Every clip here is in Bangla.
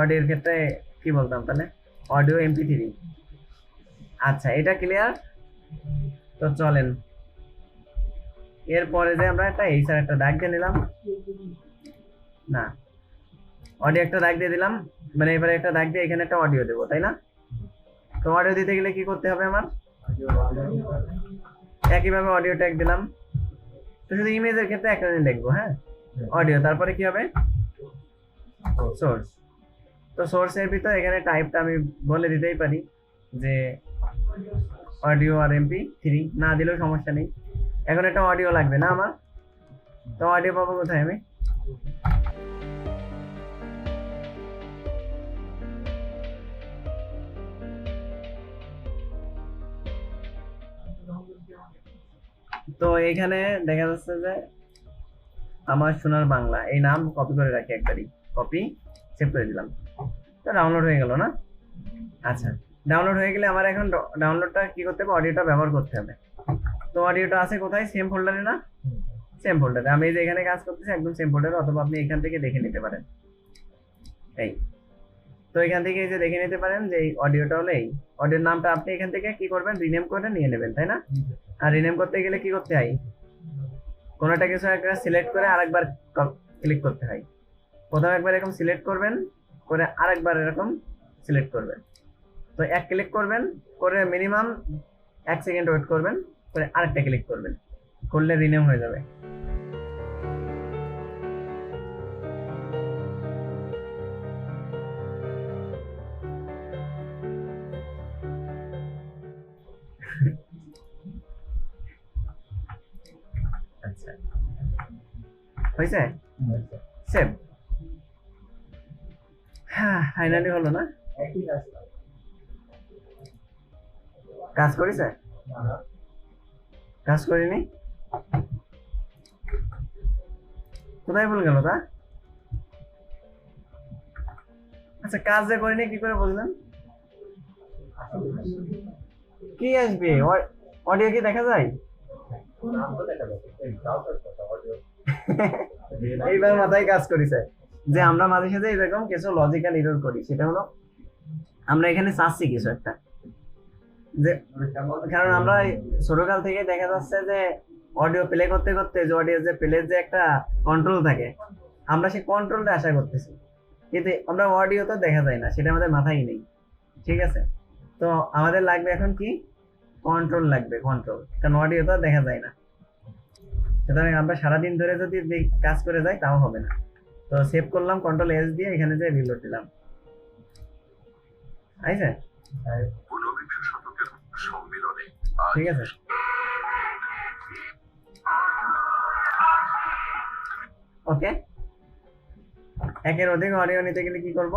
অডিওর ক্ষেত্রে কি বলতাম তাহলে? Audio MP3। আচ্ছা, এটা ক্লিয়ার। তো চলেন এরপরে যে আমরা একটা এইচআর একটা দাগ দিয়ে নিলাম, না অডিও একটা দাগ দিয়ে দিলাম, মানে এবারে একটা দাগ দিয়ে এখানে একটা অডিও দেবো, তাই না? তো অডিও দিতে গেলে কি করতে হবে আমার? একইভাবে অডিও ট্যাগ দিলাম। তো শুধু ইমেজের ক্ষেত্রে একটা লিখবো, হ্যাঁ, অডিও, তারপরে কি হবে? সোর্স। তো সোর্সের ভিতর এখানে টাইপটা আমি বলে দিতেই পারি যে অডিও আর MP3, না দিলেও সমস্যা নেই। এখন একটা অডিও লাগবে না আমার, তো অডিও পাবো কোথায় আমি? তো এখানে দেখা যাচ্ছে যে আমার সোনার বাংলা এই নাম কপি করে রাখি, একবারই কপি সেভ করে দিলাম। তো ডাউনলোড হয়ে গেল না? আচ্ছা, ডাউনলোড হয়ে গেলে আমার এখন ডাউনলোডটা কি করতে হবে? অডিওটা ব্যবহার করতে হবে। তো অডিওটা আছে কোথায়? সেম ফোল্ডারে না? সেম ফোল্ডারে। আমি এই যে এখানে কাজ করতেছি একদম সেম ফোল্ডারে, অথবা আপনি এখান থেকে দেখে নিতে পারেন। এই তো এখান থেকে এই যে দেখে নিতে পারেন যে এই অডিওটা হলো এই অডিওর নামটা আপনি এখান থেকে কি করবেন? রিনেম করে নিয়ে নেবেন, তাই না? আর রিনেম করতে গেলে কি করতে হয়? কোনোটা কিছু একটা সিলেক্ট করে আরেকবার ক্লিক করতে হয়। প্রথমে একবার এরকম সিলেক্ট করবেন, করে আরেকবার এরকম সিলেক্ট করবেন। তো এক ক্লিক করবেন, করে মিনিমাম 1 সেকেন্ড ওয়েট করবেন, করে আরেকটা ক্লিক করবেন, করলে রিনেম হয়ে যাবে। আচ্ছা, হয়েছে? সেভ। হ্যাঁ, ফাইনালি হলো না? কাজ করেছে? কাজ করিনি? কোথায় ভুল গেল তা? আচ্ছা, কাজ যে করিনি কি করে বুঝলেন? কি আসবে? অডিও কি দেখা যায়? এইবার মাথায় কাজ করেছে যে আমরা মাঝে সাথে এরকম কিছু লজিক্যাল এরর করি। সেটা হলো আমরা এখানে চাচ্ছি কিছু একটা, যে কারণ আমরা ছোটকাল থেকে দেখা যাচ্ছে যে অডিও প্লে করতে করতে যে অডিও যে প্লের যে একটা কন্ট্রোল থাকে, আমরা সেই কন্ট্রোলটা আশা করতেছি, কিন্তু আমরা অডিও তো দেখা যায় না, সেটা আমাদের মাথায় নেই। ঠিক আছে, তো আমাদের লাগবে এখন কি? কন্ট্রোল লাগবে, কন্ট্রোল, কারণ অডিও তো দেখা যায় না। সুতরাং আমরা সারাদিন ধরে যদি কাজ করে যাই তাও হবে না। তো সেভ করলাম Ctrl+S দিয়ে, এখানে যে রিলোড দিলাম, আইছে? ঠিক আছে, ওকে। একের অধিক অডিও নিতে গেলে কি করব?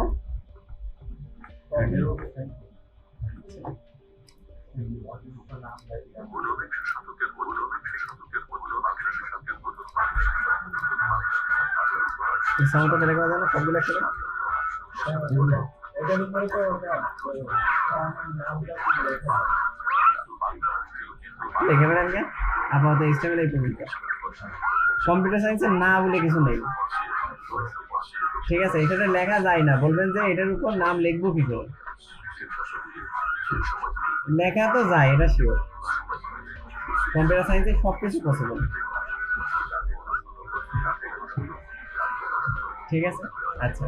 সাউন্ডটা বের করা যায় না সবগুলো একসাথে? দেখে বেড়ান কে আপাতত HTML এই পেমেন্টটা, কম্পিউটার সায়েন্সের না বলে কিছু নেই। ঠিক আছে, এটাতে লেখা যায় না, বলবেন যে এটার উপর নাম লিখবো কি করে? লেখা তো যায়, এটা শিওর। কম্পিউটার সায়েন্সে সবকিছু পসিবল। ঠিক আছে, আচ্ছা।